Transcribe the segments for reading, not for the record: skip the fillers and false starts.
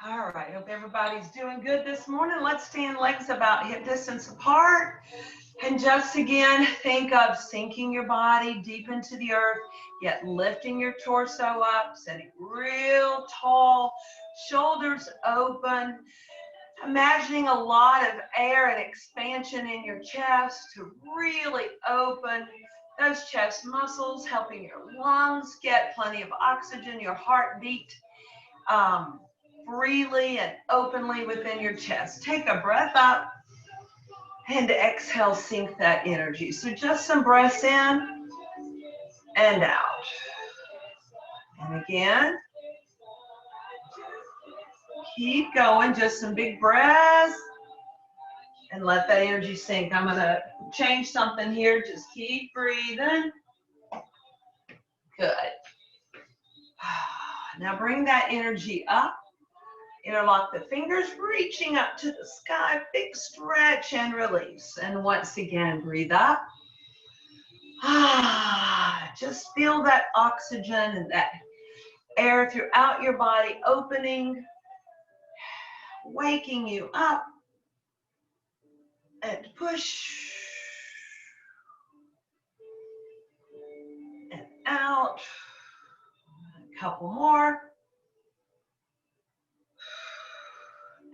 All right, hope everybody's doing good this morning. Let's stand legs about hip distance apart. And just again, think of sinking your body deep into the earth, yet lifting your torso up, sitting real tall, shoulders open, imagining a lot of air and expansion in your chest to really open those chest muscles, helping your lungs get plenty of oxygen, your heartbeat freely and openly within your chest. Take a breath up and exhale, sink that energy. So just some breaths in and out. And again, keep going, just some big breaths and let that energy sink. I'm gonna change something here, just keep breathing. Good. Now bring that energy up. Interlock the fingers, reaching up to the sky, big stretch and release. And once again, breathe up. Just feel that oxygen and that air throughout your body, opening, waking you up. And push. And out. A couple more.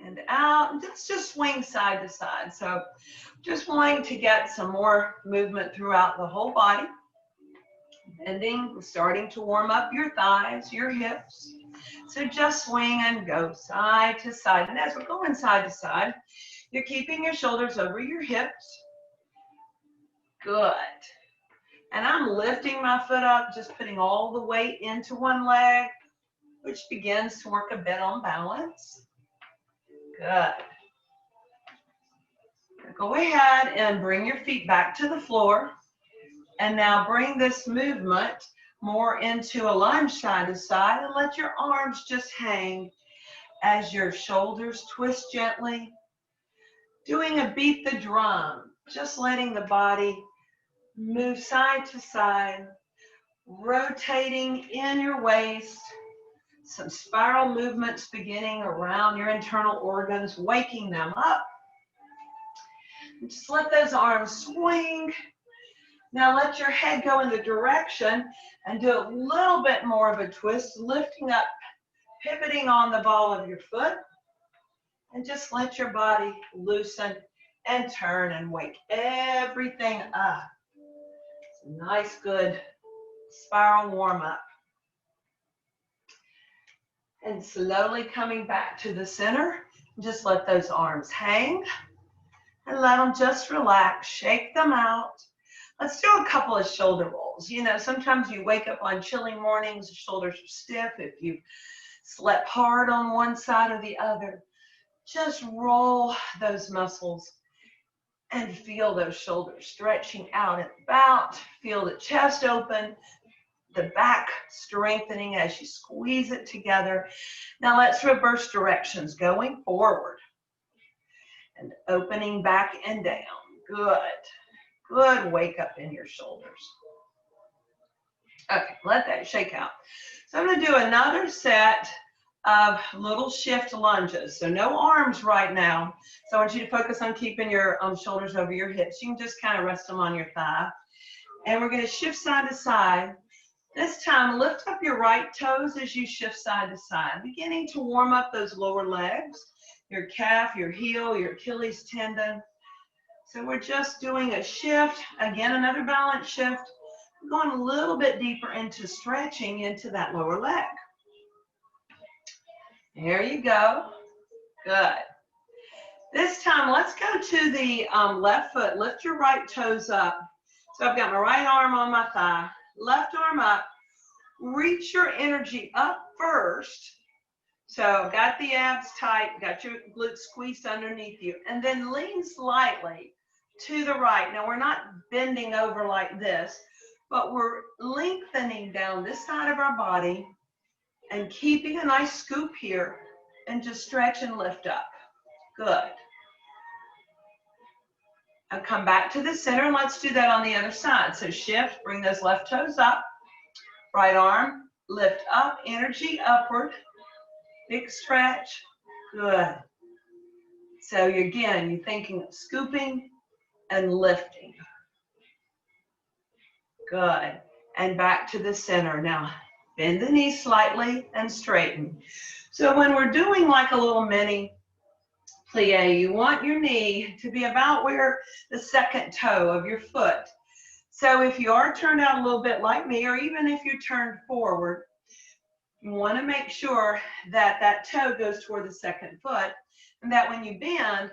And out, and just swing side to side. So just wanting to get some more movement throughout the whole body. Bending, starting to warm up your thighs, your hips. So just swing and go side to side. And as we're going side to side, you're keeping your shoulders over your hips. Good. And I'm lifting my foot up, just putting all the weight into one leg, which begins to work a bit on balance. Good. Go ahead and bring your feet back to the floor. And now bring this movement more into a lunge side to side and let your arms just hang as your shoulders twist gently. Doing a beat the drum, just letting the body move side to side, rotating in your waist. Some spiral movements beginning around your internal organs, waking them up. And just let those arms swing. Now let your head go in the direction and do a little bit more of a twist, lifting up, pivoting on the ball of your foot. And just let your body loosen and turn and wake everything up. It's a nice, good spiral warm up. And slowly coming back to the center, just let those arms hang and let them just relax, shake them out. Let's do a couple of shoulder rolls. You know, sometimes you wake up on chilly mornings, the shoulders are stiff. If you slept hard on one side or the other, just roll those muscles and feel those shoulders stretching out and about. Feel the chest open, the back strengthening as you squeeze it together. Now let's reverse directions, going forward and opening back and down. Good. Good wake up in your shoulders. Okay, let that shake out. So I'm going to do another set of little shift lunges. So no arms right now. So I want you to focus on keeping your shoulders over your hips. You can just kind of rest them on your thigh. And we're going to shift side to side. This time, lift up your right toes as you shift side to side, beginning to warm up those lower legs, your calf, your heel, your Achilles tendon. So we're just doing a shift, again, another balance shift, going a little bit deeper into stretching into that lower leg. There you go. Good. This time, let's go to the left foot. Lift your right toes up. So I've got my right arm on my thigh. Left arm up, reach your energy up first. So got the abs tight, got your glutes squeezed underneath you, and then lean slightly to the right. Now we're not bending over like this, but we're lengthening down this side of our body and keeping a nice scoop here and just stretch and lift up. Good. Now come back to the center and let's do that on the other side. So shift, bring those left toes up, right arm, lift up, energy upward, big stretch, Good. So again, you're thinking of scooping and lifting. Good. And back to the center. Now, bend the knees slightly and straighten. So when we're doing like a little mini plie, you want your knee to be about where the second toe of your foot. So if you are turned out a little bit like me, or even if you're turned forward, you want to make sure that that toe goes toward the second foot, and that when you bend,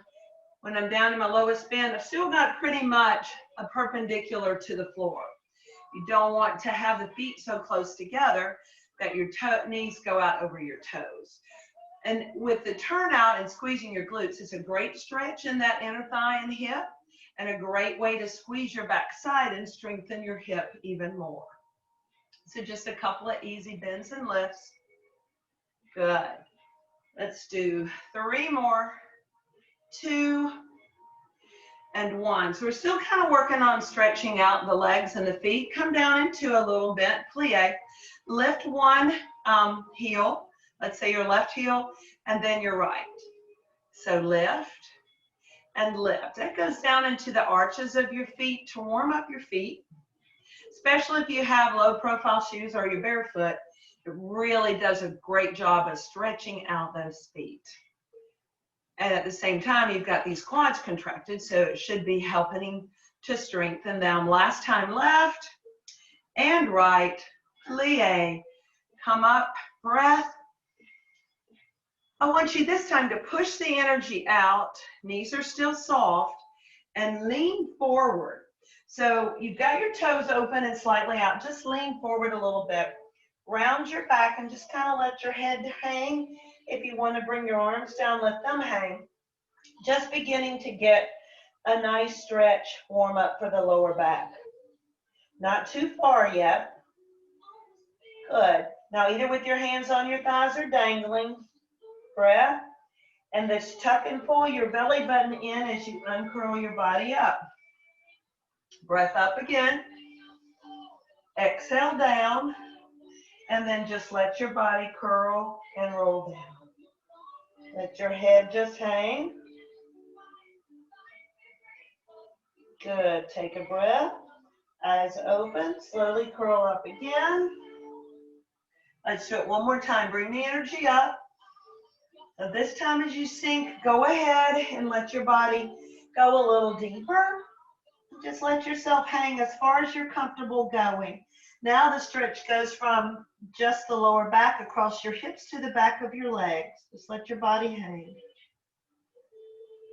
when I'm down in my lowest bend, I've still got pretty much a perpendicular to the floor. You don't want to have the feet so close together that your knees go out over your toes. And with the turnout and squeezing your glutes, it's a great stretch in that inner thigh and hip, and a great way to squeeze your backside and strengthen your hip even more. So just a couple of easy bends and lifts. Good. Let's do 3 more. 2 and 1. So we're still kind of working on stretching out the legs and the feet. Come down into a little bent plie. Lift one heel. Let's say your left heel, and then your right. So lift and lift. That goes down into the arches of your feet to warm up your feet. Especially if you have low profile shoes or you're barefoot, it really does a great job of stretching out those feet. And at the same time, you've got these quads contracted, so it should be helping to strengthen them. Last time, left and right, plie. Come up, breath. I want you this time to push the energy out. Knees are still soft, and lean forward. So you've got your toes open and slightly out. Just lean forward a little bit. Round your back and just kind of let your head hang. If you want to bring your arms down, let them hang. Just beginning to get a nice stretch, warm up for the lower back. Not too far yet. Good. Now either with your hands on your thighs or dangling. Breath. And just tuck and pull your belly button in as you uncurl your body up. Breath up again. Exhale down. And then just let your body curl and roll down. Let your head just hang. Good. Take a breath. Eyes open. Slowly curl up again. Let's do it one more time. Bring the energy up. Now this time as you sink, go ahead and let your body go a little deeper. Just let yourself hang as far as you're comfortable going. Now the stretch goes from just the lower back across your hips to the back of your legs. Just let your body hang.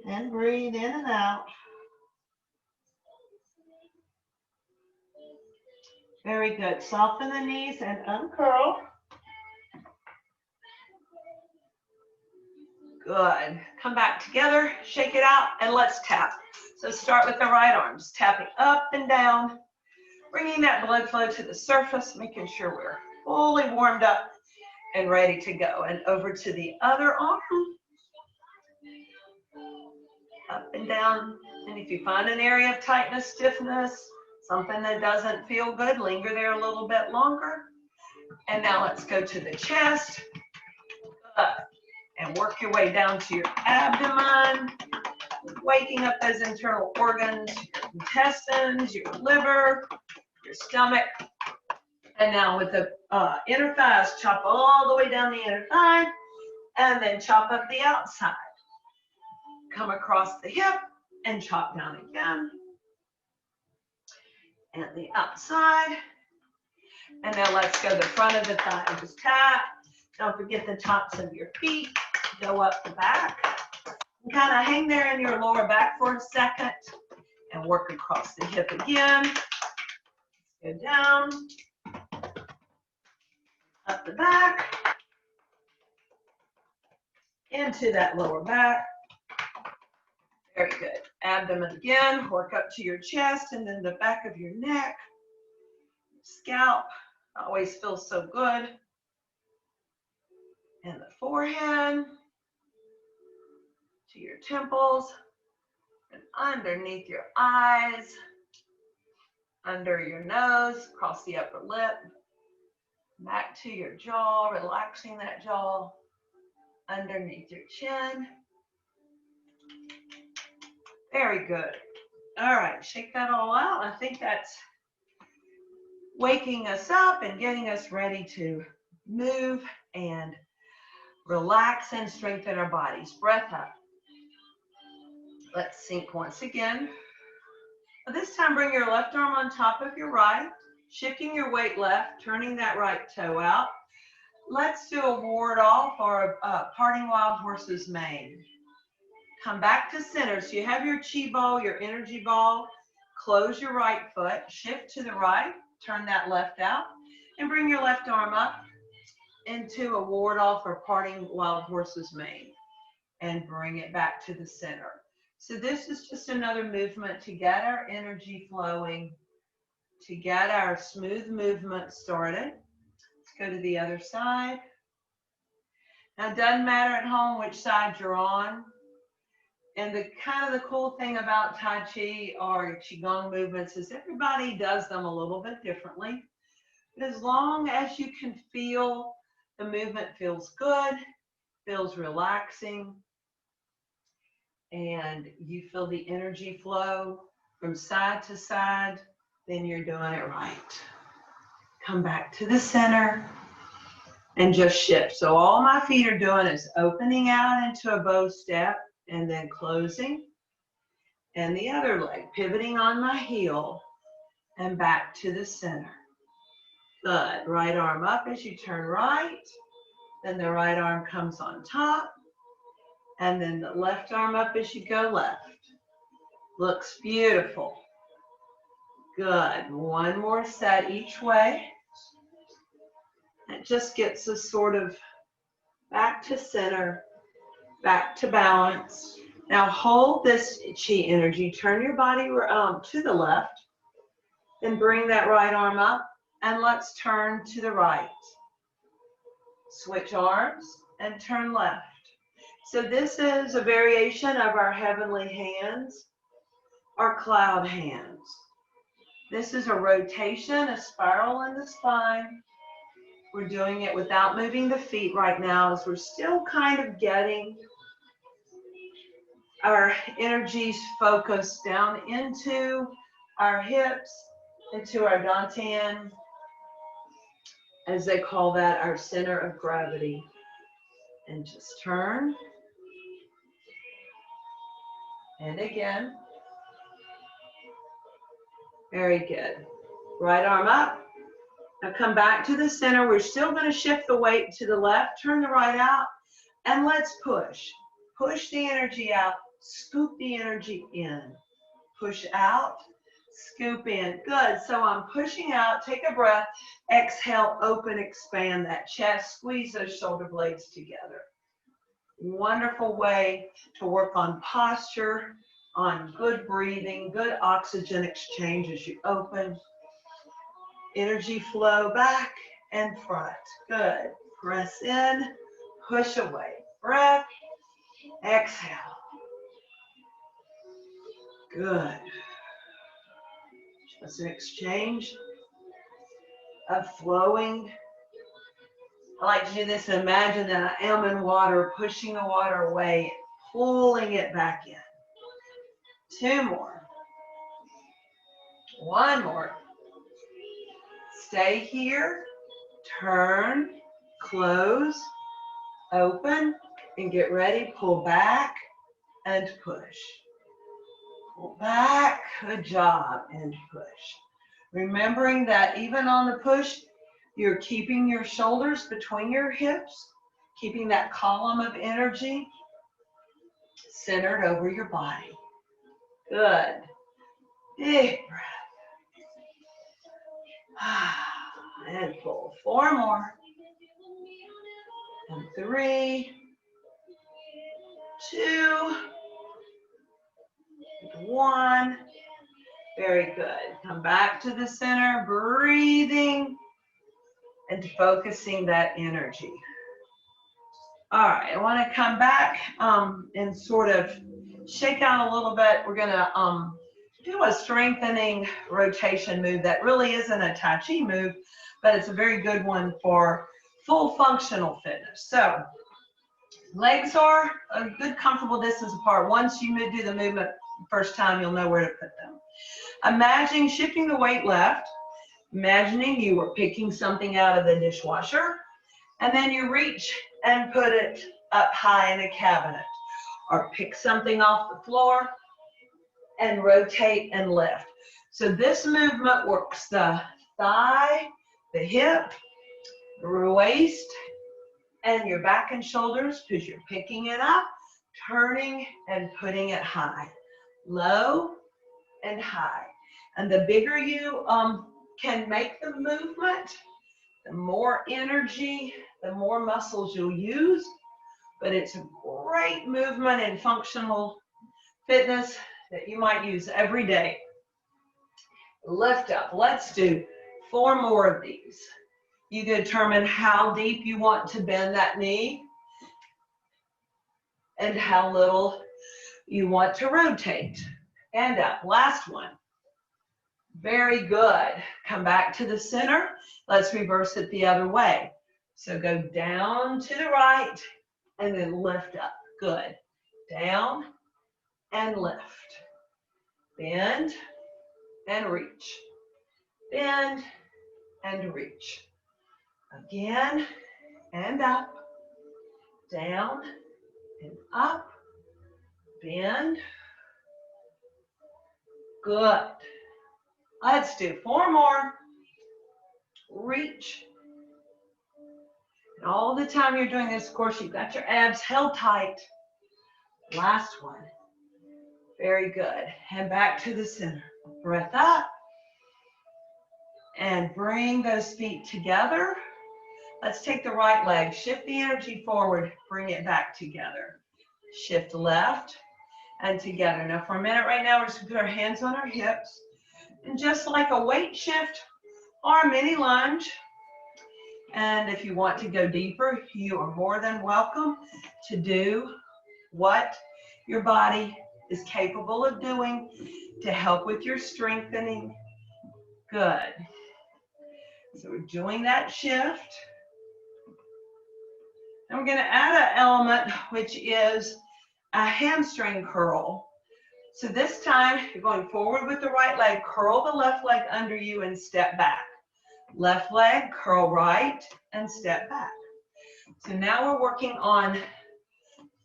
And breathe in and out. Very good. Soften the knees and uncurl. Good. Come back together, shake it out, and let's tap. So start with the right arm, just tapping up and down, bringing that blood flow to the surface, making sure we're fully warmed up and ready to go. And over to the other arm, up and down. And if you find an area of tightness, stiffness, something that doesn't feel good, linger there a little bit longer. And now let's go to the chest. And work your way down to your abdomen, waking up those internal organs, your intestines, your liver, your stomach. And now with the inner thighs, chop all the way down the inner thigh, and then chop up the outside. Come across the hip and chop down again. And the outside. And now let's go the front of the thigh. Just tap. Don't forget the tops of your feet. Go up the back. And kind of hang there in your lower back for a second and work across the hip again. Go down, up the back, into that lower back. Very good. Abdomen again. Work up to your chest and then the back of your neck. Scalp always feels so good. And the forehead. To your temples and underneath your eyes, under your nose, across the upper lip, back to your jaw, relaxing that jaw, underneath your chin. Very good. All right, shake that all out. I think that's waking us up and getting us ready to move and relax and strengthen our bodies. Breath up. Let's sink once again. This time, bring your left arm on top of your right, shifting your weight left, turning that right toe out. Let's do a ward off or a parting wild horse's mane. Come back to center. So you have your chi ball, your energy ball. Close your right foot, shift to the right, turn that left out, and bring your left arm up into a ward off or parting wild horse's mane. And bring it back to the center. So this is just another movement to get our energy flowing, to get our smooth movement started. Let's go to the other side. Now, it doesn't matter at home which side you're on. And the cool thing about Tai Chi or Qigong movements is everybody does them a little bit differently. But as long as you can feel the movement feels good, feels relaxing, and you feel the energy flow from side to side, then you're doing it right. Come back to the center and just shift. So all my feet are doing is opening out into a bow step and then closing. And the other leg, pivoting on my heel and back to the center. Good. Right arm up as you turn right. Then the right arm comes on top. And then the left arm up as you go left. Looks beautiful. Good. One more set each way. It just gets us sort of back to center, back to balance. Now hold this chi energy. Turn your body to the left. Then bring that right arm up. And let's turn to the right. Switch arms and turn left. So this is a variation of our heavenly hands, our cloud hands. This is a rotation, a spiral in the spine. We're doing it without moving the feet right now as we're still kind of getting our energies focused down into our hips, into our dantian, as they call that, our center of gravity. And just turn. And again. Very good. Right arm up. Now come back to the center. We're still going to shift the weight to the left. Turn the right out. And let's push. Push the energy out. Scoop the energy in. Push out. Scoop in. Good. So I'm pushing out. Take a breath. Exhale. Open. Expand that chest. Squeeze those shoulder blades together. Wonderful way to work on posture, on good breathing, good oxygen exchange as you open. Energy flow back and front. Good. Press in, push away. Breath, exhale. Good. Just an exchange of flowing. I like to do this and imagine that I am in water, pushing the water away, pulling it back in. Two more. One more. Stay here. Turn, close, open, and get ready. Pull back and push. Pull back. Good job. And push. Remembering that even on the push, you're keeping your shoulders between your hips, keeping that column of energy centered over your body. Good. Big breath. And pull. Four more. And 3, 2, 1. Very good. Come back to the center, breathing and focusing that energy. All right, I want to come back and sort of shake out a little bit. We're going to do a strengthening rotation move that really isn't a Tai Chi move, but it's a very good one for full functional fitness. So Legs are a good comfortable distance apart. Once you do the movement the first time, you'll know where to put them. Imagine shifting the weight left. Imagining you were picking something out of the dishwasher, and then you reach and put it up high in a cabinet. Or pick something off the floor and rotate and lift. So this movement works the thigh, the hip, the waist, and your back and shoulders, because you're picking it up, turning and putting it high, low and high. And the bigger you can make the movement, the more energy, the more muscles you'll use. But it's a great movement in functional fitness that you might use every day. Lift up. Let's do 4 more of these. You determine how deep you want to bend that knee and how little you want to rotate. And up. Last one. Very good. Come back to the center. Let's reverse it the other way. So go down to the right and then lift up. Good. Down and lift. Bend and reach. Bend and reach. Again and up. Down and up. Bend. Good. Let's do 4 more. Reach. And all the time you're doing this, of course, you've got your abs held tight. Last one. Very good. And back to the center. Breath up. And bring those feet together. Let's take the right leg. Shift the energy forward. Bring it back together. Shift left and together. Now for a minute right now, we're just going to put our hands on our hips. And just like a weight shift or a mini lunge, and if you want to go deeper, you are more than welcome to do what your body is capable of doing to help with your strengthening. Good. So we're doing that shift. And we're going to add an element, which is a hamstring curl. So this time, you're going forward with the right leg. Curl the left leg under you and step back. Left leg, curl right, and step back. So now we're working on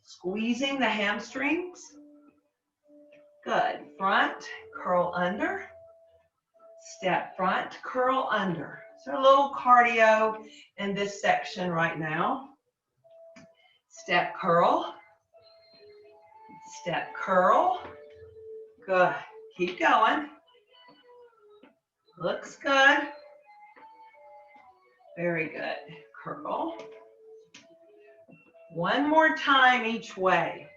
squeezing the hamstrings. Good. Front, curl under. Step front, curl under. So a little cardio in this section right now. Step curl. Step curl. Good. Keep going. Looks good. Very good. Curl. One more time each way.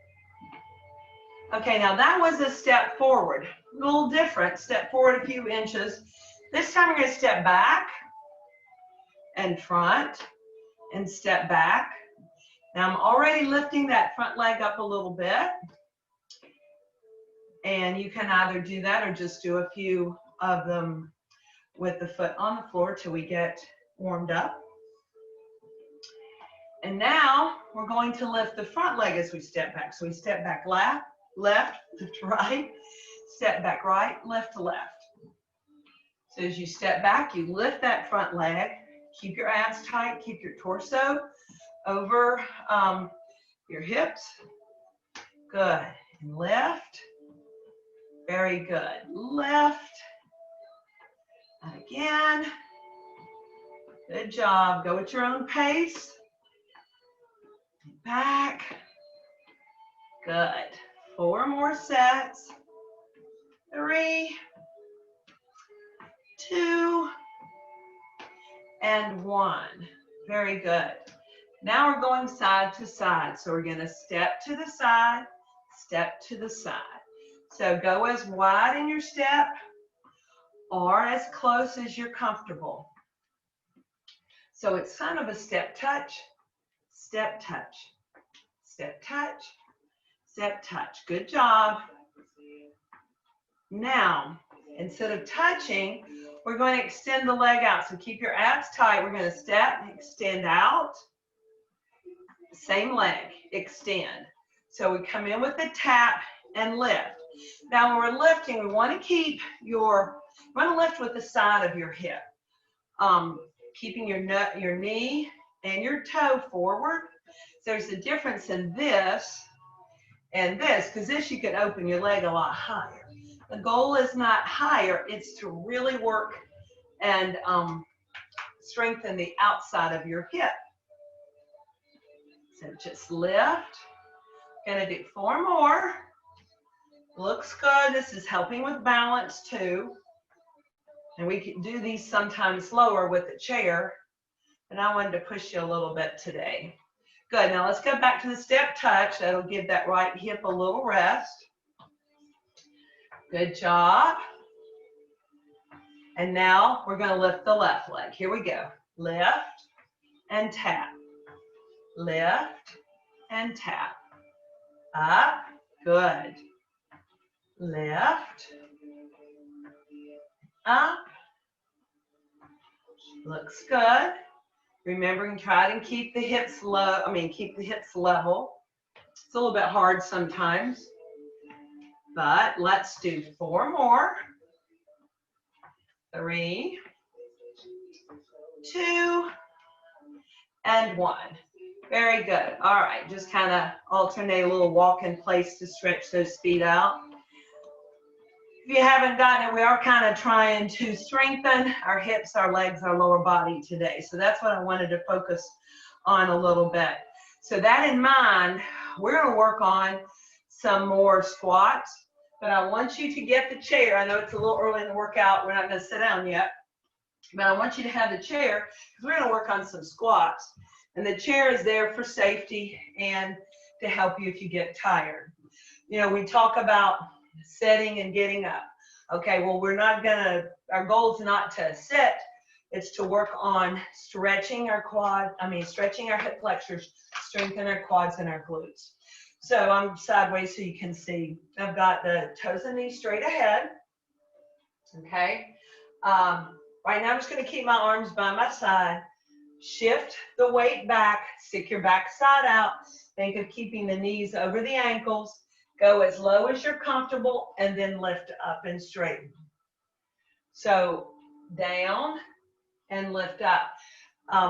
Okay, now that was a step forward. A little different. Step forward a few inches. This time you're going to step back and front and step back. Now I'm already lifting that front leg up a little bit. And you can either do that or just do a few of them with the foot on the floor till we get warmed up. And now we're going to lift the front leg as we step back. So we step back left, lift right, step back right, lift to left. So as you step back, you lift that front leg, keep your abs tight, keep your torso over your hips. Good. And lift. Very good. Lift. And again. Good job. Go at your own pace. Back. Good. 4 more sets. 3, 2, and 1. Very good. Now we're going side to side. So we're going to step to the side, step to the side. So go as wide in your step or as close as you're comfortable. So it's kind of a step touch, step touch, step touch, step touch. Good job. Now, instead of touching, we're going to extend the leg out. So keep your abs tight. We're going to step, extend out. Same leg. extend. So we come in with the tap and lift. Now when we're lifting, we want to lift with the side of your hip. Keeping your knee and your toe forward. So there's a difference in this and this, because this you could open your leg a lot higher. The goal is not higher, it's to really work and strengthen the outside of your hip. So just lift. Gonna do 4 more. Looks good. This is helping with balance too. And we can do these sometimes lower with the chair. And I wanted to push you a little bit today. Good. Now let's go back to the step touch. That'll give that right hip a little rest. Good job. And now we're going to lift the left leg. Here we go. Lift and tap. Lift and tap. Up. Good. Lift. Up. Looks good. Remembering, try to keep the hips low. Keep the hips level. It's a little bit hard sometimes, but let's do 4 more. 3, 2, and 1. Very good. All right, just kind of alternate a little walk in place to stretch those feet out. If you haven't gotten it, we are kind of trying to strengthen our hips, our legs, our lower body today. So that's what I wanted to focus on a little bit. So that in mind, we're going to work on some more squats, but I want you to get the chair. I know it's a little early in the workout. We're not going to sit down yet, but I want you to have the chair because we're going to work on some squats. And the chair is there for safety and to help you if you get tired. You know, we talk about sitting and getting up. Okay, well, our goal is not to sit, it's to work on stretching our stretching our hip flexors, strengthen our quads and our glutes. So I'm sideways so you can see. I've got the toes and knees straight ahead. Okay, right now I'm just going to keep my arms by my side. Shift the weight back, stick your back side out. Think of keeping the knees over the ankles. Go as low as you're comfortable and then lift up and straighten. So down and lift up.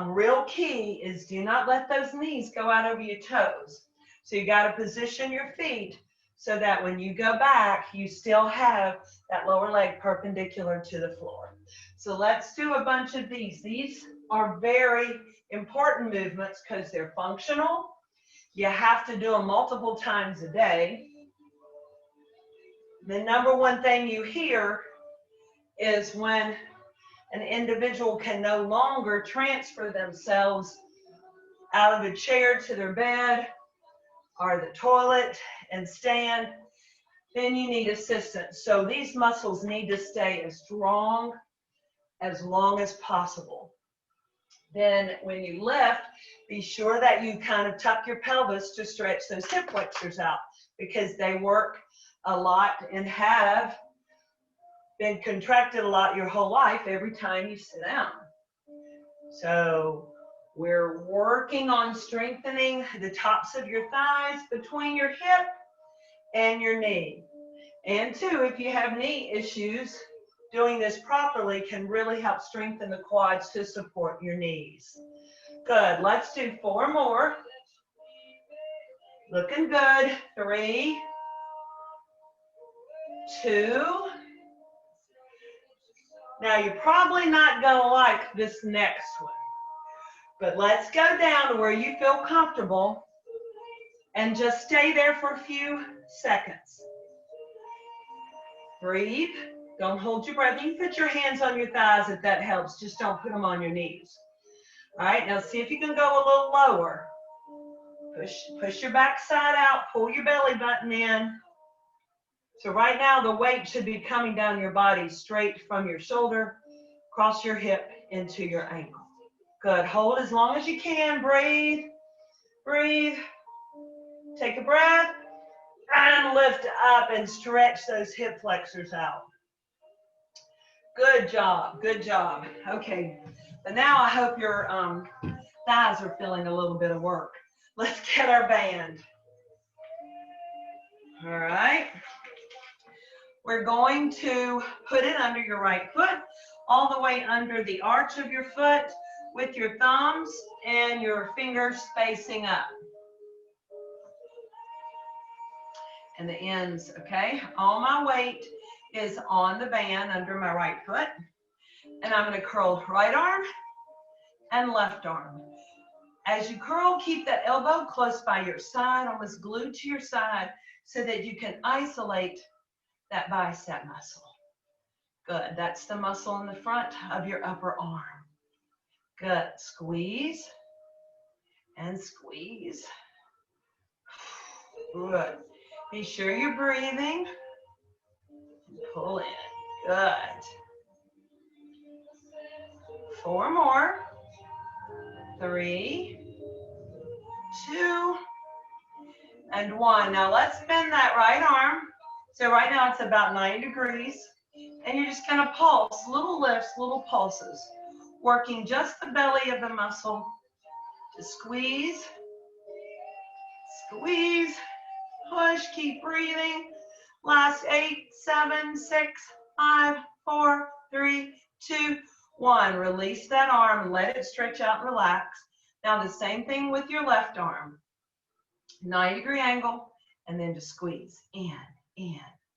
Real key is do not let those knees go out over your toes. So you got to position your feet so that when you go back, you still have that lower leg perpendicular to the floor. So let's do a bunch of these. These are very important movements because they're functional. You have to do them multiple times a day. The number one thing you hear is when an individual can no longer transfer themselves out of a chair to their bed or the toilet and stand, then you need assistance. So these muscles need to stay as strong as long as possible. Then when you lift, be sure that you kind of tuck your pelvis to stretch those hip flexors out because they work a lot and have been contracted a lot your whole life every time you sit down. So we're working on strengthening the tops of your thighs between your hip and your knee. And 2, if you have knee issues, doing this properly can really help strengthen the quads to support your knees. Good. Let's do 4 more. Looking good. 3, 2. Now you're probably not going to like this next one, but let's go down to where you feel comfortable and just stay there for a few seconds. Breathe. Don't hold your breath. You can put your hands on your thighs if that helps. Just don't put them on your knees. All right, now see if you can go a little lower. Push your back side out. Pull your belly button in. So right now the weight should be coming down your body straight from your shoulder, across your hip, into your ankle. Good. Hold as long as you can. Breathe. Breathe. Take a breath. And lift up and stretch those hip flexors out. Good job. Good job. Okay. But now I hope your thighs are feeling a little bit of work. Let's get our band. All right. We're going to put it under your right foot, all the way under the arch of your foot with your thumbs and your fingers facing up. And the ends, okay? All my weight is on the band under my right foot. And I'm going to curl right arm and left arm. As you curl, keep that elbow close by your side, almost glued to your side, so that you can isolate that bicep muscle. Good. That's the muscle in the front of your upper arm. Good. Squeeze and squeeze. Good. Be sure you're breathing. Pull in. Good. 4 more. 3, 2, and 1. Now let's bend that right arm. So right now it's about 90 degrees. And you're just going to pulse, little lifts, little pulses, working just the belly of the muscle to squeeze, squeeze, push, keep breathing. Last 8, 7, 6, 5, 4, 3, 2, 1. Release that arm, let it stretch out and relax. Now the same thing with your left arm. 90-degree angle, and then just squeeze in,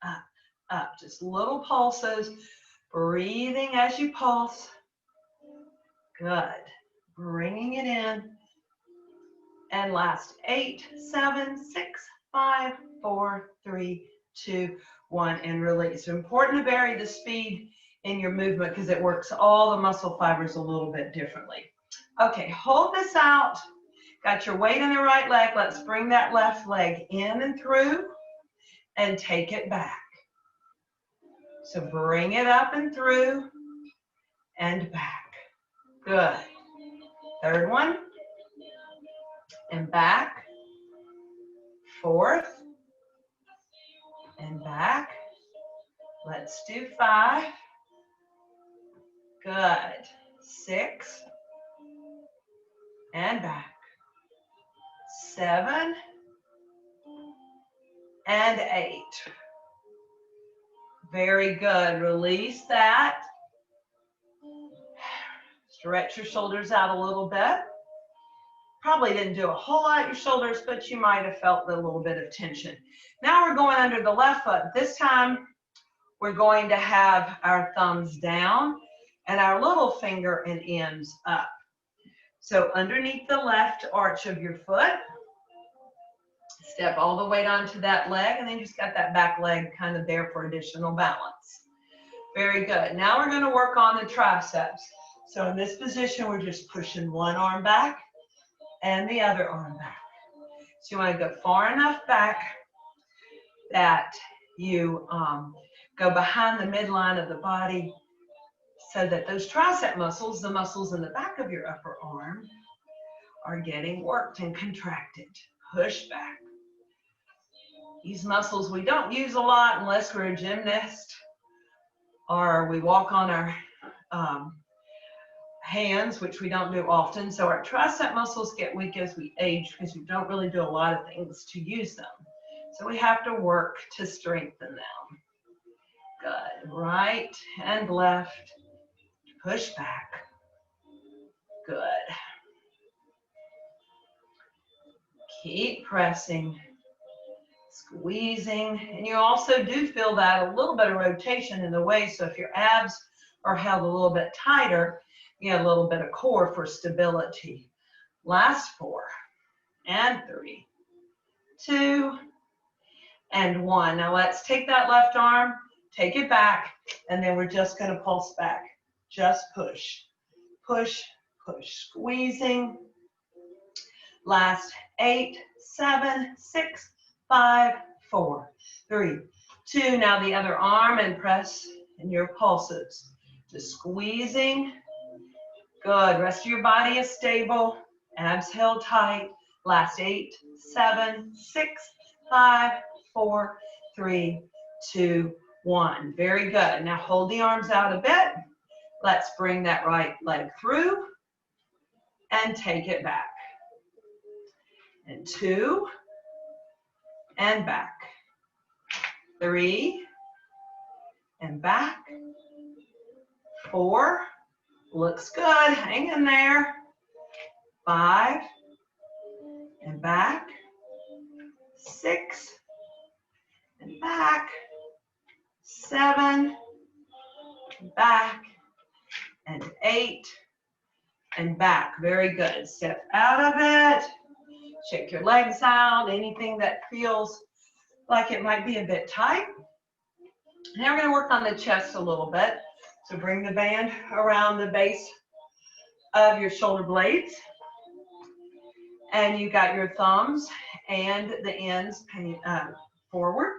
up, up. Just little pulses, breathing as you pulse. Good. Bringing it in. And last 8, 7, 6, 5, 4, 3, 2, 1, and release. So important to vary the speed in your movement because it works all the muscle fibers a little bit differently. Okay, hold this out. Got your weight in the right leg. Let's bring that left leg in and through and take it back. So bring it up and through and back. Good. Third one. And back. Fourth. And back. Let's do 5. Good. 6. And back. 7. And 8. Very good. Release that. Stretch your shoulders out a little bit. Probably didn't do a whole lot at your shoulders, but you might have felt a little bit of tension. Now we're going under the left foot. This time we're going to have our thumbs down and our little finger and ends up. So underneath the left arch of your foot, step all the way onto that leg, and then you just got that back leg kind of there for additional balance. Very good. Now we're going to work on the triceps. So in this position, we're just pushing one arm back and the other arm back. So you want to go far enough back that you go behind the midline of the body so that those tricep muscles, the muscles in the back of your upper arm, are getting worked and contracted. Push back. These muscles we don't use a lot unless we're a gymnast or we walk on our hands, which we don't do often. So our tricep muscles get weak as we age because we don't really do a lot of things to use them. So we have to work to strengthen them. Good. Right and left. Push back. Good. Keep pressing. Squeezing. And you also do feel that a little bit of rotation in the waist. So if your abs are held a little bit tighter, you have a little bit of core for stability. Last 4 and 3, 2, and 1. Now let's take that left arm, take it back, and then we're just going to pulse back. Just push, push, push. Squeezing. Last 8, 7, 6, 5, 4, 3, 2. Now the other arm and press in your pulses. Just squeezing. Good. Rest of your body is stable. Abs held tight. Last 8, 7, 6, 5, 4, 3, 2, 1. Very good. Now hold the arms out a bit. Let's bring that right leg through and take it back. and 2, and back. 3, and back. 4, looks good, hang in there. 5, and back. 6, and back. 7, and back. And 8, and back. Very good. Step out of it. Shake your legs out. Anything that feels like it might be a bit tight. Now we're going to work on the chest a little bit. So bring the band around the base of your shoulder blades. And you got your thumbs and the ends forward.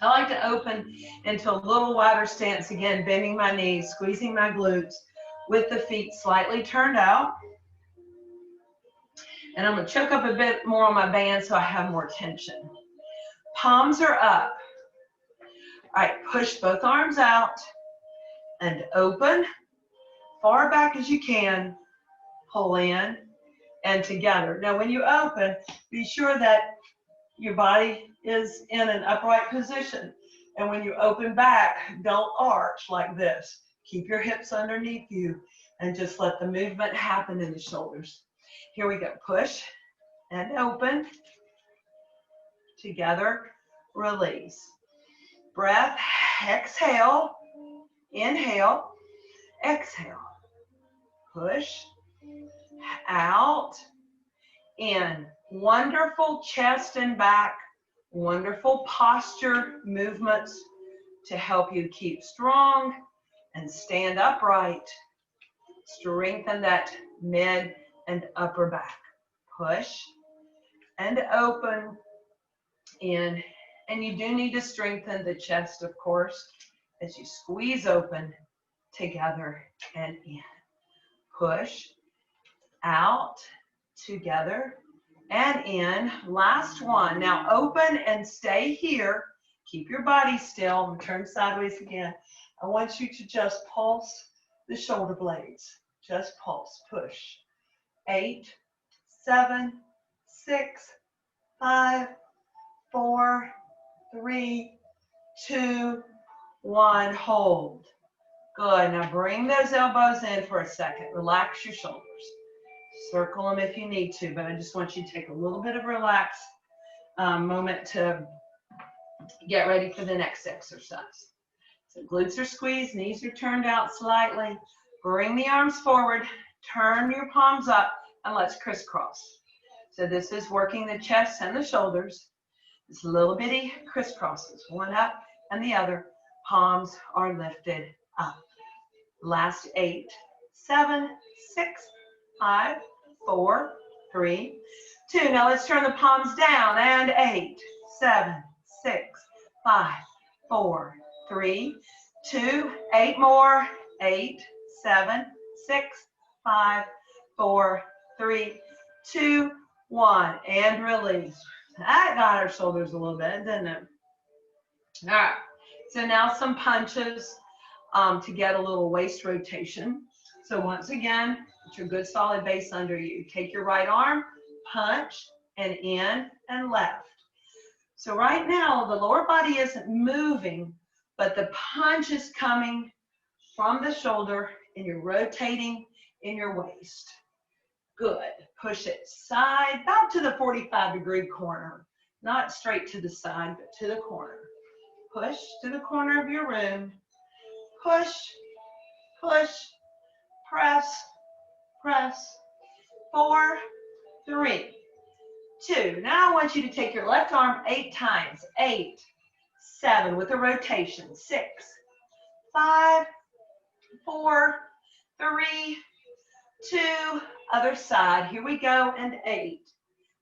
I like to open into a little wider stance again, bending my knees, squeezing my glutes with the feet slightly turned out. And I'm going to choke up a bit more on my band so I have more tension. Palms are up. All right, push both arms out and open. Far back as you can. Pull in and together. Now when you open, be sure that your body is in an upright position. And when you open back, don't arch like this. Keep your hips underneath you and just let the movement happen in the shoulders. Here we go. Push and open. Together, release. Breath, exhale, inhale, exhale. Push, out, in. Wonderful chest and back, wonderful posture movements to help you keep strong and stand upright. Strengthen that mid and upper back. Push and open, in. And you do need to strengthen the chest, of course, as you squeeze open, together and in. Push, out, together, and in. Last one. Now open and stay here. Keep your body still. Turn sideways again. I want you to just pulse the shoulder blades. Just pulse. Push. 8, 7, 6, 5, 4, 3, 2, 1. Hold. Good. Now bring those elbows in for a second. Relax your shoulders. Circle them if you need to, but I just want you to take a little bit of relax moment to get ready for the next exercise. So glutes are squeezed, knees are turned out slightly. Bring the arms forward, turn your palms up, and let's crisscross. So this is working the chest and the shoulders. It's little bitty crisscrosses, one up and the other. Palms are lifted up. Last 8, 7, 6, 5, 4, 3, 2. Now let's turn the palms down and 8, 7, 6, 5, 4, 3, 2. 8 more. 8, 7, 6, 5, 4, 3, 2, 1. And release. That got our shoulders a little bit, didn't it? All right. So now some punches to get a little waist rotation. So once again, put your good solid base under you. Take your right arm, punch, and in and left. So right now, the lower body isn't moving, but the punch is coming from the shoulder and you're rotating in your waist. Good. Push it side, about to the 45-degree corner. Not straight to the side, but to the corner. Push to the corner of your room. Push, push, press, press. 4, 3, 2. Now I want you to take your left arm 8 times. 8, 7 with a rotation. 6, 5, 4, 3, 2. Other side. Here we go. And 8,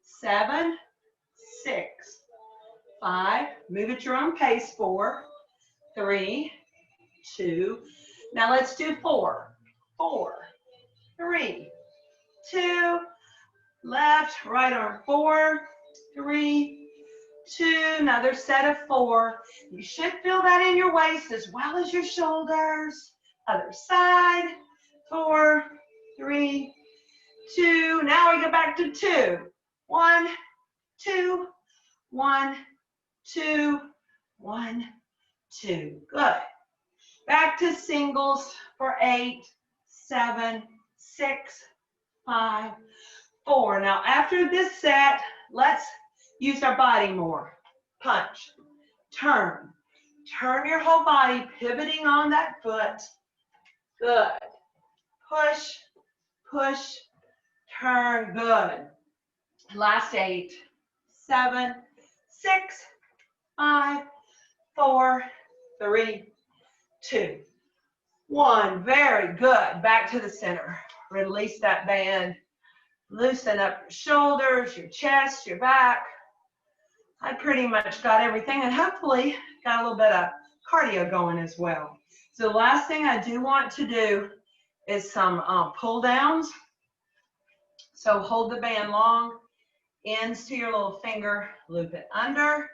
7, 6, 5. Move at your own pace. 4, 3, 2. Now let's do 4, 4, 3, 2. Left, right arm. 4, 3, 2. Another set of 4. You should feel that in your waist as well as your shoulders. Other side. 4, 3, 2. Now we go back to 2. 1, 2, 1, 2, 1, 2. Good. Back to singles for 8, 7, 6, 5, 4. Now after this set, let's use our body more. Punch, turn. Turn your whole body, pivoting on that foot. Good. Push, push, turn. Good. Last 8, 7, 6, 5, 4, 3, 2, 1. Very good. Back to the center. Release that band. Loosen up your shoulders, your chest, your back. I pretty much got everything, and hopefully got a little bit of cardio going as well. So the last thing I do want to do is some pull downs. So hold the band long, ends to your little finger, loop it under,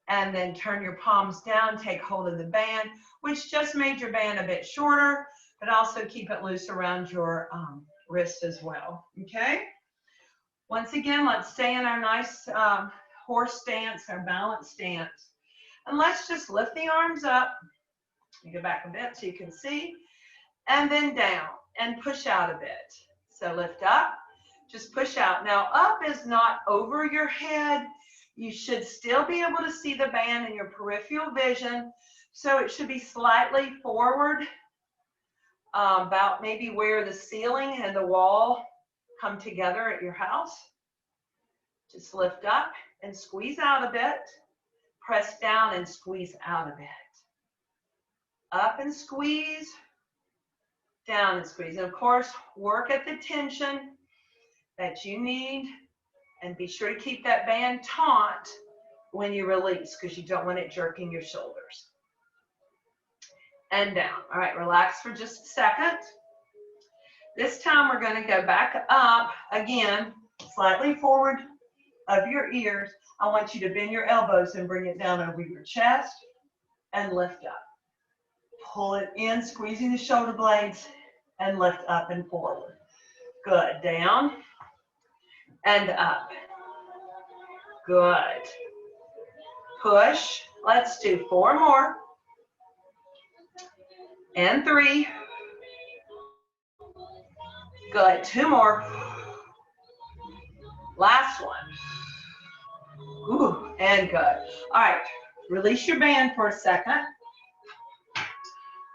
and then turn your palms down, take hold of the band, which just made your band a bit shorter, but also keep it loose around your wrist as well, okay? Once again, let's stay in our nice horse stance, our balance stance. And let's just lift the arms up. You go back a bit so you can see. And then down and push out a bit. So lift up, just push out. Now up is not over your head. You should still be able to see the band in your peripheral vision. So it should be slightly forward, about maybe where the ceiling and the wall come together at your house. Just lift up and squeeze out a bit. Press down and squeeze out a bit. Up and squeeze, down and squeeze. And of course, work at the tension that you need, and be sure to keep that band taut when you release, because you don't want it jerking your shoulders. And down. All right, relax for just a second. This time we're going to go back up again, slightly forward of your ears. I want you to bend your elbows and bring it down over your chest and lift up. Pull it in, squeezing the shoulder blades, and lift up and forward. Good. Down and up. Good. Push. Let's do 4 more. And 3. Good. 2 more. Last one. Ooh, and good. All right. Release your band for a second.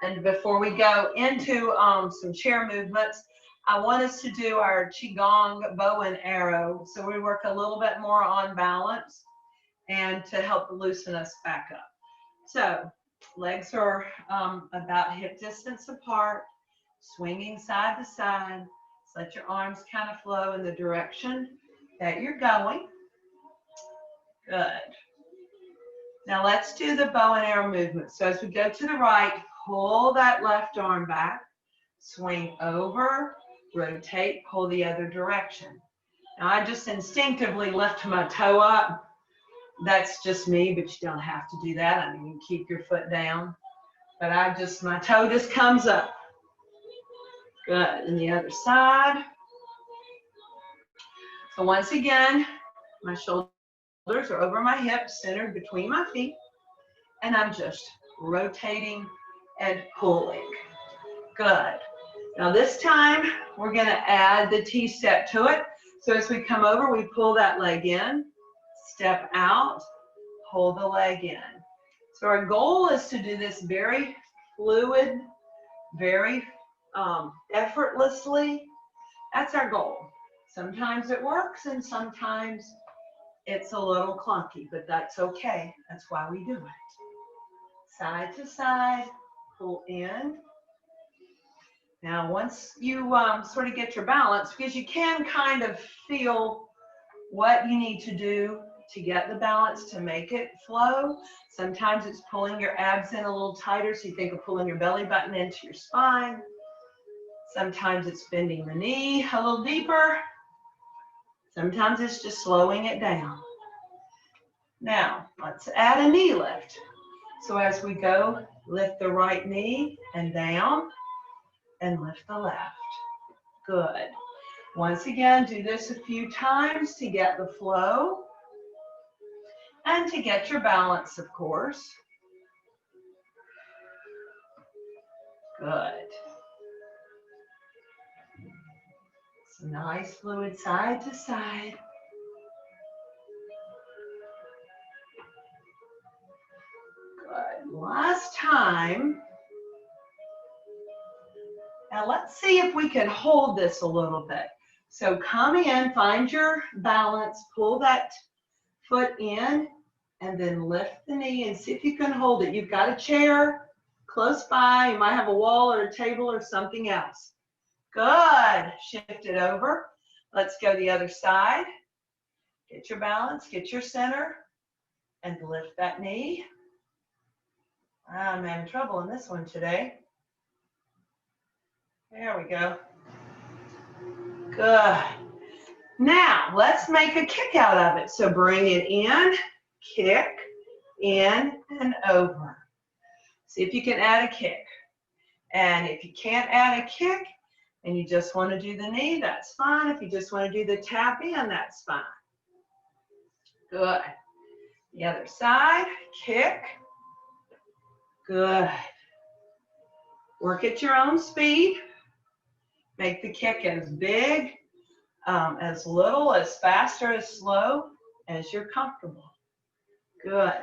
And before we go into some chair movements, I want us to do our Qigong bow and arrow. So we work a little bit more on balance and to help loosen us back up. So legs are about hip distance apart, swinging side to side. So let your arms kind of flow in the direction that you're going. Good. Now let's do the bow and arrow movement. So as we go to the right, pull that left arm back, swing over, rotate, pull the other direction. Now I just instinctively lift my toe up. That's just me, but you don't have to do that. I mean, you keep your foot down. But my toe just comes up. Good. And the other side. So once again, my shoulders are over my hips, centered between my feet. And I'm just rotating and pulling. Good. Now this time, we're going to add the T-step to it. So as we come over, we pull that leg in, step out, pull the leg in. So our goal is to do this very fluid, very effortlessly. That's our goal. Sometimes it works and sometimes it's a little clunky, but that's okay. That's why we do it. Side to side, pull in. Now once you sort of get your balance, because you can kind of feel what you need to do to get the balance to make it flow. Sometimes it's pulling your abs in a little tighter, so you think of pulling your belly button into your spine. Sometimes it's bending the knee a little deeper. Sometimes it's just slowing it down. Now, let's add a knee lift. So as we go, lift the right knee and down, and lift the left. Good. Once again, do this a few times to get the flow and to get your balance, of course. Good. It's nice fluid side to side. Good. Last time. Now let's see if we can hold this a little bit. So come in, find your balance, pull that foot in, and then lift the knee and see if you can hold it. You've got a chair close by. You might have a wall or a table or something else. Good. Shift it over. Let's go the other side. Get your balance, get your center, and lift that knee. I'm having trouble in this one today. There we go. Good. Now, let's make a kick out of it. So bring it in, kick, in, and over. See if you can add a kick. And if you can't add a kick, and you just want to do the knee, that's fine. If you just want to do the tap in, that's fine. Good. The other side, kick. Good. Work at your own speed. Make the kick as big, as little, as fast, or as slow as you're comfortable. Good.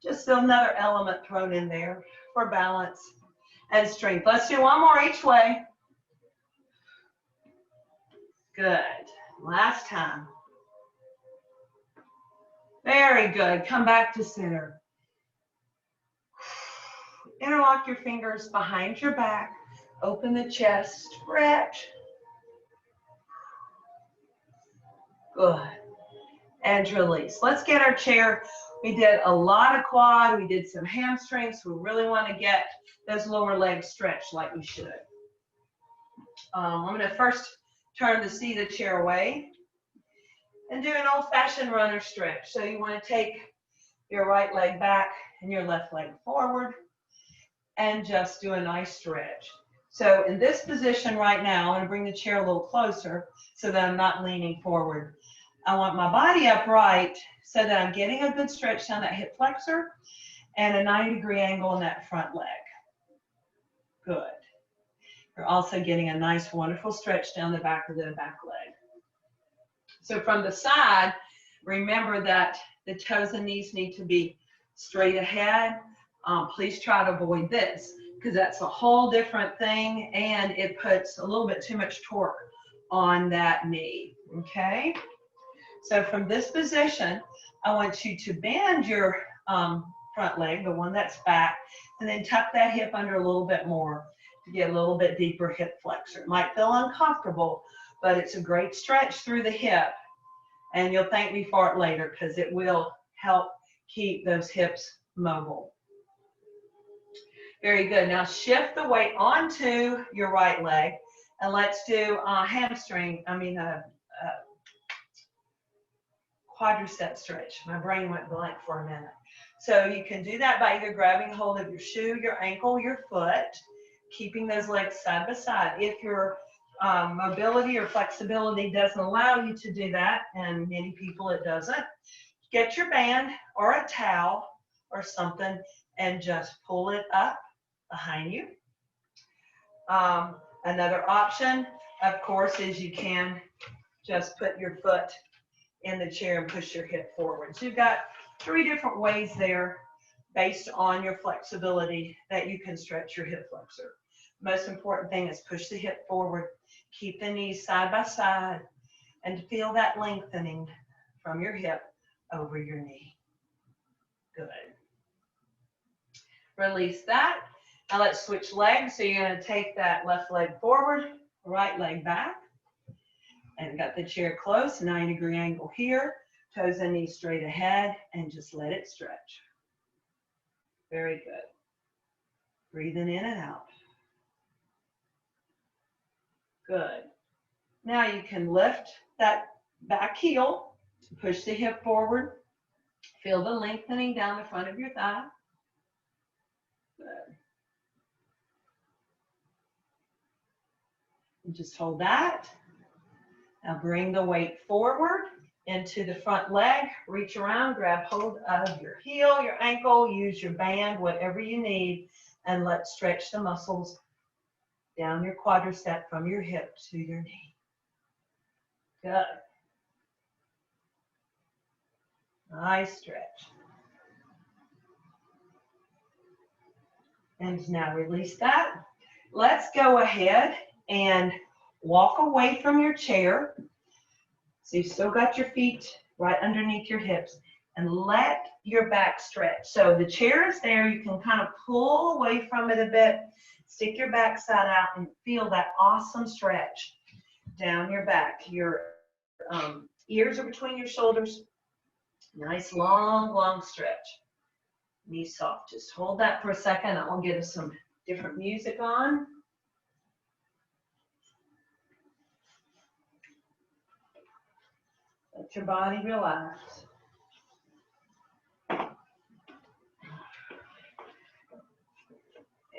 Just another element thrown in there for balance and strength. Let's do one more each way. Good. Last time. Very good. Come back to center. Interlock your fingers behind your back. Open the chest. Stretch. Good. And release. Let's get our chair. We did a lot of quad. We did some hamstrings. We really want to get those lower legs stretched like we should. I'm going to first turn the seat of the chair away and do an old-fashioned runner stretch. So you want to take your right leg back and your left leg forward and just do a nice stretch. So in this position right now, I'm going to bring the chair a little closer so that I'm not leaning forward. I want my body upright so that I'm getting a good stretch down that hip flexor and a 90-degree angle in that front leg. Good. You're also getting a nice, wonderful stretch down the back of the back leg. So from the side, remember that the toes and knees need to be straight ahead. Please try to avoid this because that's a whole different thing and it puts a little bit too much torque on that knee, okay? So from this position, I want you to bend your front leg, the one that's back, and then tuck that hip under a little bit more to get a little bit deeper hip flexor. It might feel uncomfortable, but it's a great stretch through the hip, and you'll thank me for it later because it will help keep those hips mobile. Very good. Now shift the weight onto your right leg, and let's do quadricep stretch. My brain went blank for a minute. So you can do that by either grabbing hold of your shoe, your ankle, your foot, keeping those legs side by side. If your mobility or flexibility doesn't allow you to do that, and many people it doesn't, get your band or a towel or something and just pull it up behind you. Another option, of course, is you can just put your foot in the chair and push your hip forward. So you've got 3 different ways there based on your flexibility that you can stretch your hip flexor. Most important thing is push the hip forward, keep the knees side by side, and feel that lengthening from your hip over your knee. Good. Release that. Now let's switch legs. So you're going to take that left leg forward, right leg back. And got the chair close, 90-degree angle here, toes and knees straight ahead, and just let it stretch. Very good. Breathing in and out. Good. Now you can lift that back heel, push the hip forward, feel the lengthening down the front of your thigh. Good. And just hold that. Now bring the weight forward into the front leg. Reach around, grab hold of your heel, your ankle, use your band, whatever you need, and let's stretch the muscles down your quadricep from your hip to your knee. Good. Nice stretch. And now release that. Let's go ahead and walk away from your chair. So you've still got your feet right underneath your hips, and let your back stretch. So the chair is there. You can kind of pull away from it a bit, stick your backside out, and feel that awesome stretch down your back. Your ears are between your shoulders. Nice long, long stretch. Knees soft. Just hold that for a second. I'll get us some different music on. Let your body relax.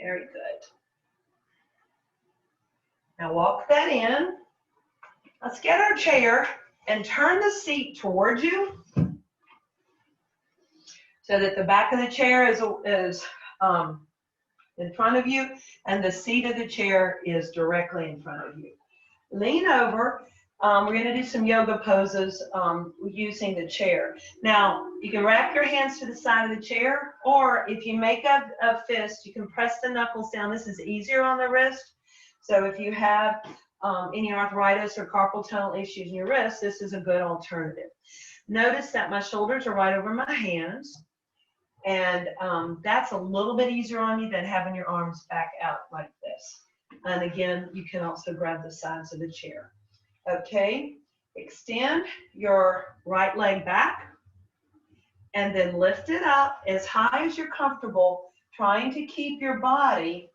Very good. Now walk that in. Let's get our chair and turn the seat towards you so that the back of the chair is in front of you and the seat of the chair is directly in front of you. Lean over. We're going to do some yoga poses using the chair. Now, you can wrap your hands to the side of the chair, or if you make a fist, you can press the knuckles down. This is easier on the wrist. So if you have any arthritis or carpal tunnel issues in your wrist, this is a good alternative. Notice that my shoulders are right over my hands, and that's a little bit easier on you than having your arms back out like this. And again, you can also grab the sides of the chair. Okay, extend your right leg back and then lift it up as high as you're comfortable, trying to keep your body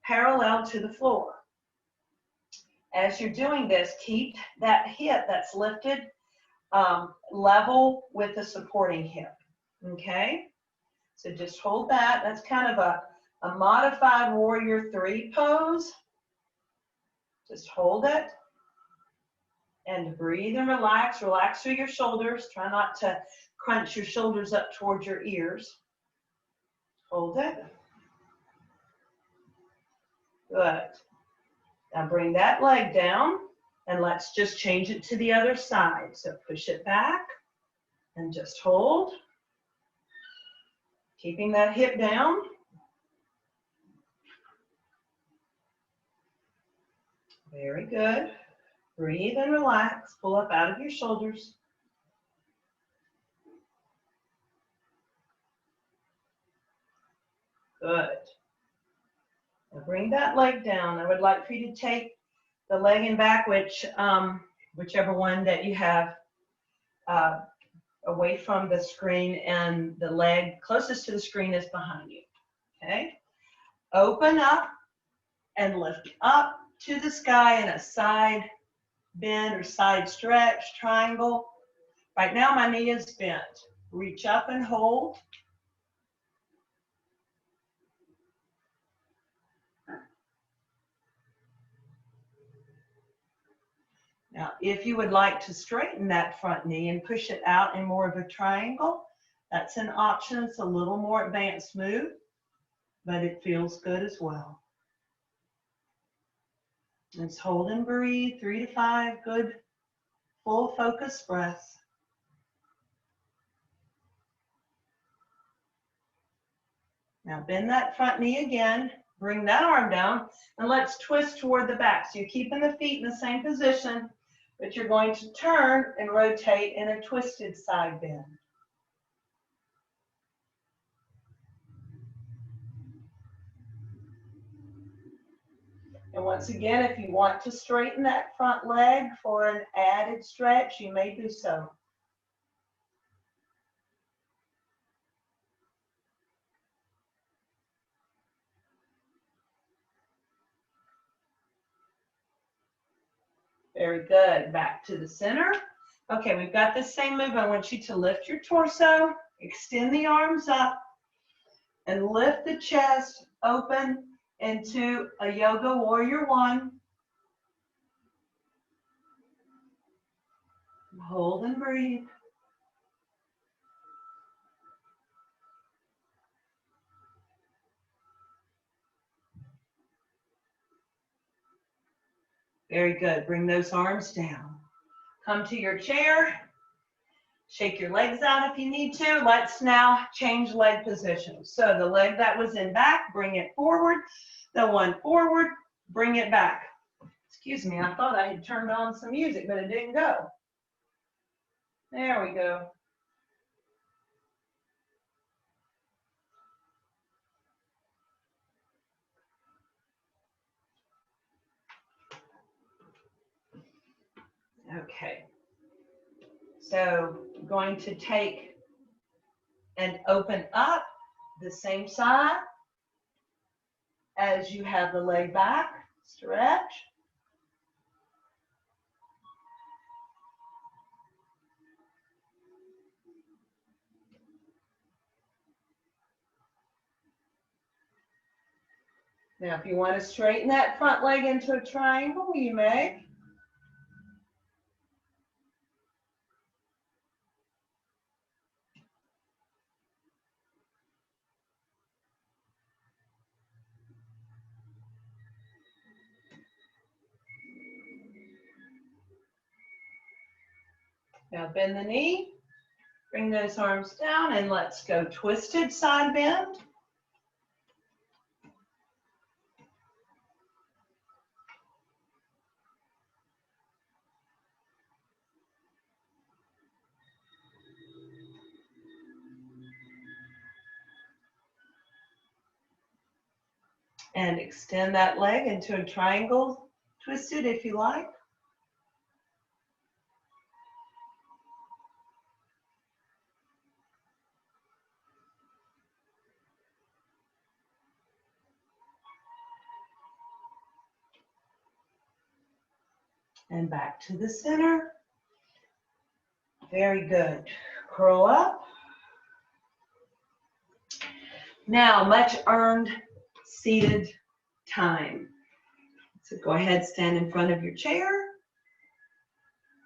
parallel to the floor. As you're doing this, keep that hip that's lifted level with the supporting hip. Okay, so just hold that. That's kind of a modified warrior 3 pose. Just hold it. And breathe and relax. Relax through your shoulders. Try not to crunch your shoulders up towards your ears. Hold it. Good. Now bring that leg down and let's just change it to the other side. So push it back and just hold. Keeping that hip down. Very good. Breathe and relax. Pull up out of your shoulders. Good. Now bring that leg down. I would like for you to take the leg and back, whichever one that you have away from the screen, and the leg closest to the screen is behind you. Okay? Open up and lift up to the sky in a side bend or side stretch, triangle. Right now my knee is bent. Reach up and hold. Now, if you would like to straighten that front knee and push it out in more of a triangle, that's an option. It's a little more advanced move, but it feels good as well. Let's hold and breathe, 3 to 5 good full focus breaths. Now bend that front knee again, bring that arm down, and let's twist toward the back. So you're keeping the feet in the same position, but you're going to turn and rotate in a twisted side bend. And once again, if you want to straighten that front leg for an added stretch, you may do so. Very good. Back to the center. Okay, we've got the same move. I want you to lift your torso, extend the arms up, and lift the chest open into a yoga warrior 1. Hold and breathe. Very good. Bring those arms down. Come to your chair. Shake your legs out if you need to. Let's now change leg positions. So the leg that was in back, bring it forward. The one forward, bring it back. Excuse me, I thought I had turned on some music, but it didn't go. There we go. Okay. So I'm going to take and open up the same side as you have the leg back. Stretch. Now, if you want to straighten that front leg into a triangle, you may. Now bend the knee, bring those arms down, and let's go twisted side bend. And extend that leg into a triangle twisted if you like. And back to the center. Very good. Curl up. Now, much earned seated time. So go ahead, stand in front of your chair.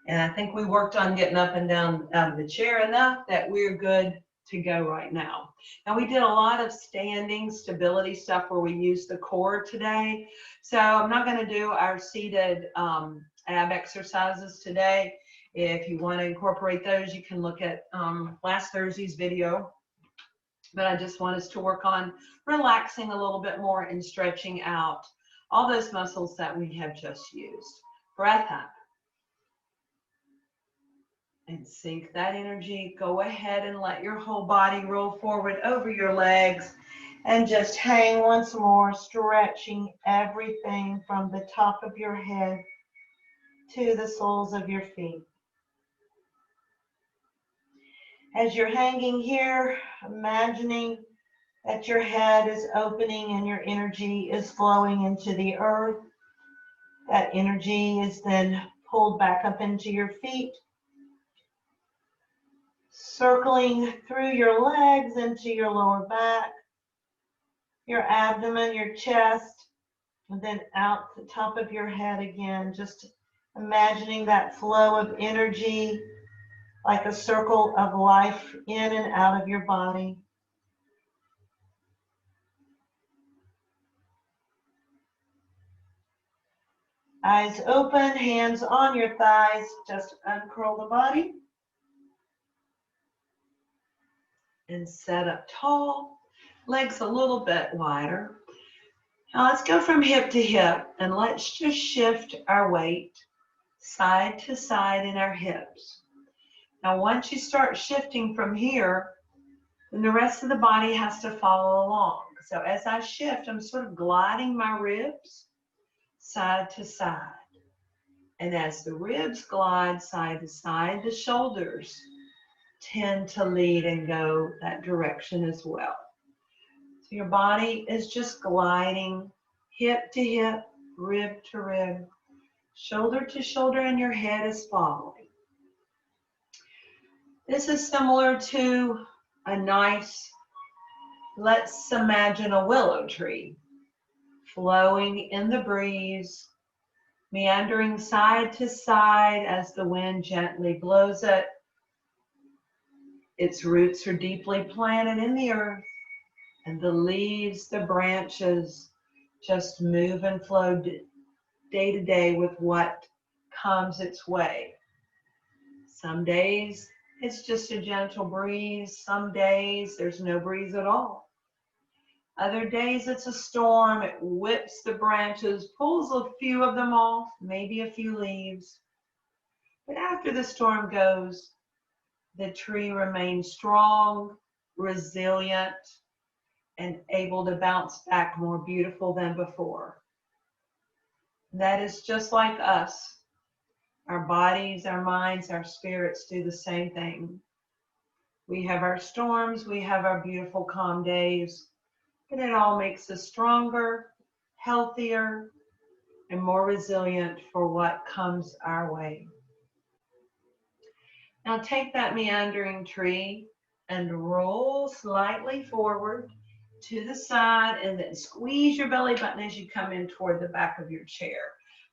And I think we worked on getting up and down out of the chair enough that we're good to go right now. Now, we did a lot of standing stability stuff where we used the core today. So I'm not going to do our seated ab exercises today. If you want to incorporate those, you can look at last Thursday's video. But I just want us to work on relaxing a little bit more and stretching out all those muscles that we have just used. Breath up. And sink that energy. Go ahead and let your whole body roll forward over your legs. And just hang once more, stretching everything from the top of your head to the soles of your feet. As you're hanging here, imagining that your head is opening and your energy is flowing into the earth. That energy is then pulled back up into your feet, circling through your legs into your lower back, your abdomen, your chest, and then out the top of your head again. Just imagining that flow of energy like a circle of life in and out of your body. Eyes open, hands on your thighs, just uncurl the body. And set up tall, legs a little bit wider. Now let's go from hip to hip and let's just shift our weight side to side in our hips. Now once you start shifting from here, then the rest of the body has to follow along. So as I shift, I'm sort of gliding my ribs side to side. And as the ribs glide side to side, the shoulders tend to lead and go that direction as well. So your body is just gliding hip to hip, rib to rib, shoulder to shoulder, and your head is following. This is similar to a nice, let's imagine a willow tree flowing in the breeze, meandering side to side as the wind gently blows it. Its roots are deeply planted in the earth, and the leaves, the branches just move and flow day to day with what comes its way. Some days it's just a gentle breeze. Some days there's no breeze at all. Other days it's a storm. It whips the branches, pulls a few of them off, maybe a few leaves. But after the storm goes, the tree remains strong, resilient, and able to bounce back more beautiful than before. That is just like us. Our bodies, our minds, our spirits do the same thing. We have our storms, we have our beautiful calm days, but it all makes us stronger, healthier, and more resilient for what comes our way. Now take that meandering tree and roll slightly forward to the side, and then squeeze your belly button as you come in toward the back of your chair.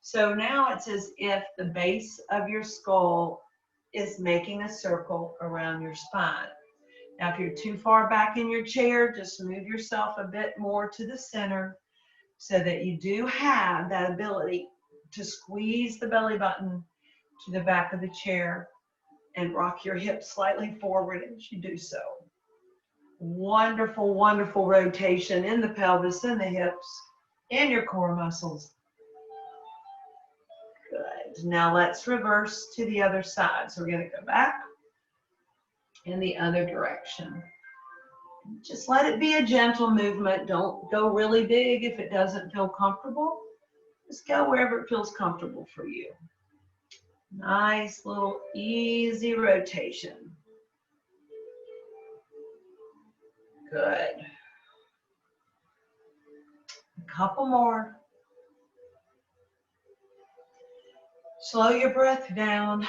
So now it's as if the base of your skull is making a circle around your spine. Now, if you're too far back in your chair, just move yourself a bit more to the center so that you do have that ability to squeeze the belly button to the back of the chair and rock your hips slightly forward as you do so. Wonderful, wonderful rotation in the pelvis, in the hips, in your core muscles. Good. Now let's reverse to the other side. So we're going to go back in the other direction. Just let it be a gentle movement. Don't go really big if it doesn't feel comfortable. Just go wherever it feels comfortable for you. Nice little easy rotation. Good. A couple more. Slow your breath down.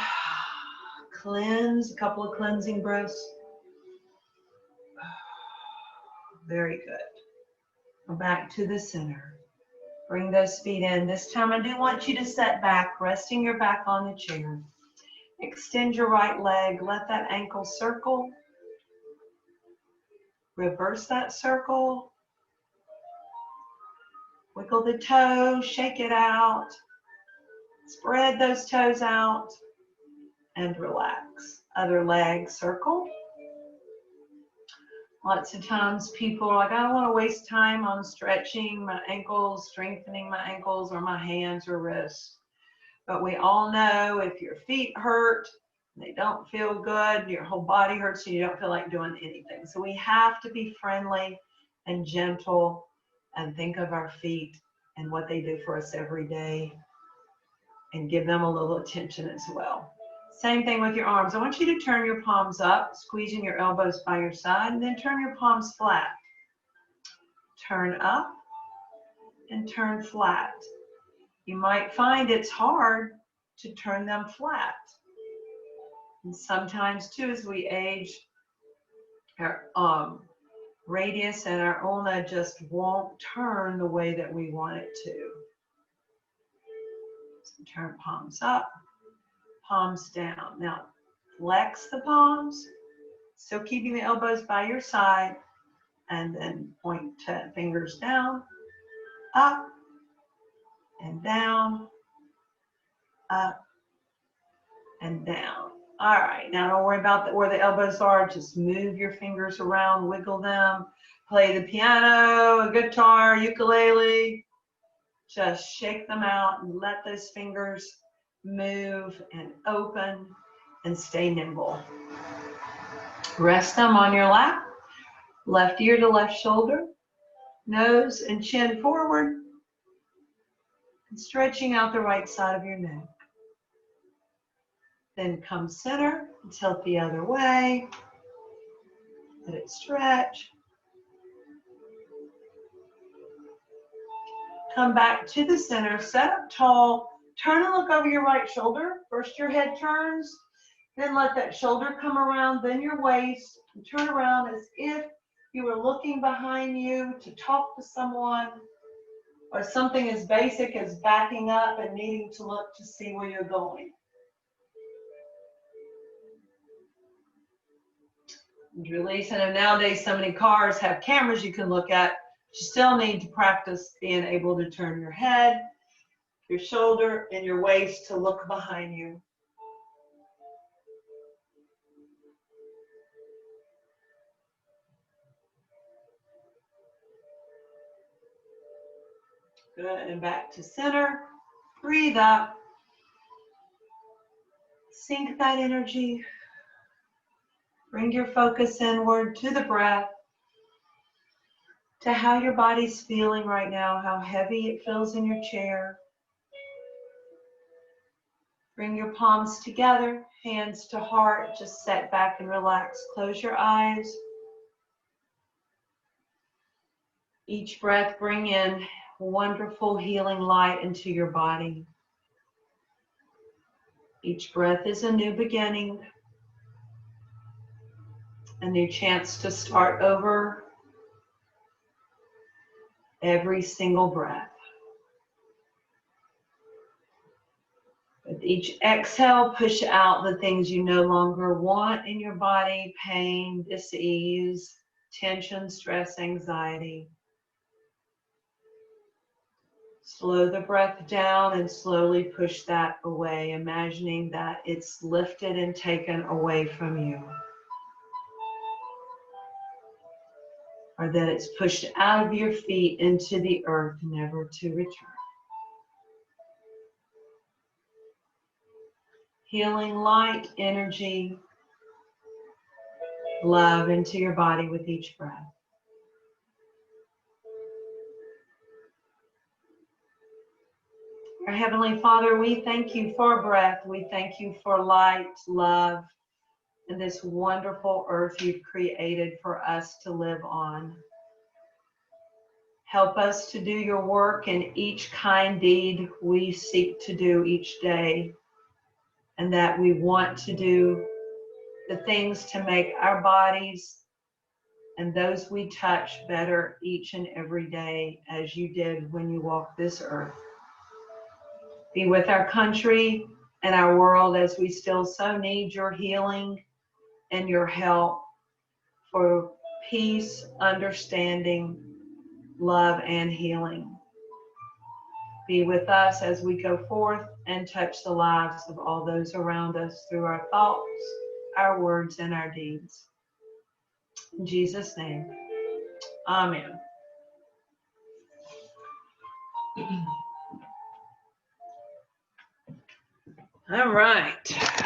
Cleanse, a couple of cleansing breaths. Very good. Go back to the center. Bring those feet in. This time I do want you to set back, resting your back on the chair. Extend your right leg. Let that ankle circle. Reverse that circle. Wiggle the toe, shake it out. Spread those toes out and relax. Other leg, circle. Lots of times people are like, I don't want to waste time on stretching my ankles, strengthening my ankles or my hands or wrists. But we all know if your feet hurt, they don't feel good, your whole body hurts, and you don't feel like doing anything. So we have to be friendly and gentle and think of our feet and what they do for us every day and give them a little attention as well. Same thing with your arms. I want you to turn your palms up, squeezing your elbows by your side, and then turn your palms flat. Turn up and turn flat. You might find it's hard to turn them flat. And sometimes too, as we age, our radius and our ulna just won't turn the way that we want it to. So turn palms up, palms down. Now, flex the palms, still keeping the elbows by your side, and then point fingers down, up, and down, up, and down. All right, now don't worry about where the elbows are. Just move your fingers around, wiggle them. Play the piano, a guitar, ukulele. Just shake them out and let those fingers move and open and stay nimble. Rest them on your lap, left ear to left shoulder, nose and chin forward, and stretching out the right side of your neck. Then come center and tilt the other way. Let it stretch. Come back to the center, set up tall, turn and look over your right shoulder. First your head turns, then let that shoulder come around, then your waist, and turn around as if you were looking behind you to talk to someone, or something as basic as backing up and needing to look to see where you're going. And release. And nowadays, so many cars have cameras you can look at. You still need to practice being able to turn your head, your shoulder, and your waist to look behind you. Good, and back to center. Breathe up. Sink that energy. Bring your focus inward to the breath, to how your body's feeling right now, how heavy it feels in your chair. Bring your palms together, hands to heart. Just sit back and relax. Close your eyes. Each breath, bring in wonderful healing light into your body. Each breath is a new beginning, a new chance to start over every single breath. With each exhale, push out the things you no longer want in your body: pain, dis-ease, tension, stress, anxiety. Slow the breath down and slowly push that away, imagining that it's lifted and taken away from you, or that it's pushed out of your feet into the earth, never to return. Healing light, energy, love into your body with each breath. Our Heavenly Father, we thank you for breath. We thank you for light, love, and this wonderful earth you've created for us to live on. Help us to do your work in each kind deed we seek to do each day, and that we want to do the things to make our bodies and those we touch better each and every day, as you did when you walked this earth. Be with our country and our world, as we still so need your healing and your help for peace, understanding, love, and healing. Be with us as we go forth and touch the lives of all those around us through our thoughts, our words, and our deeds. In Jesus' name, amen. All right.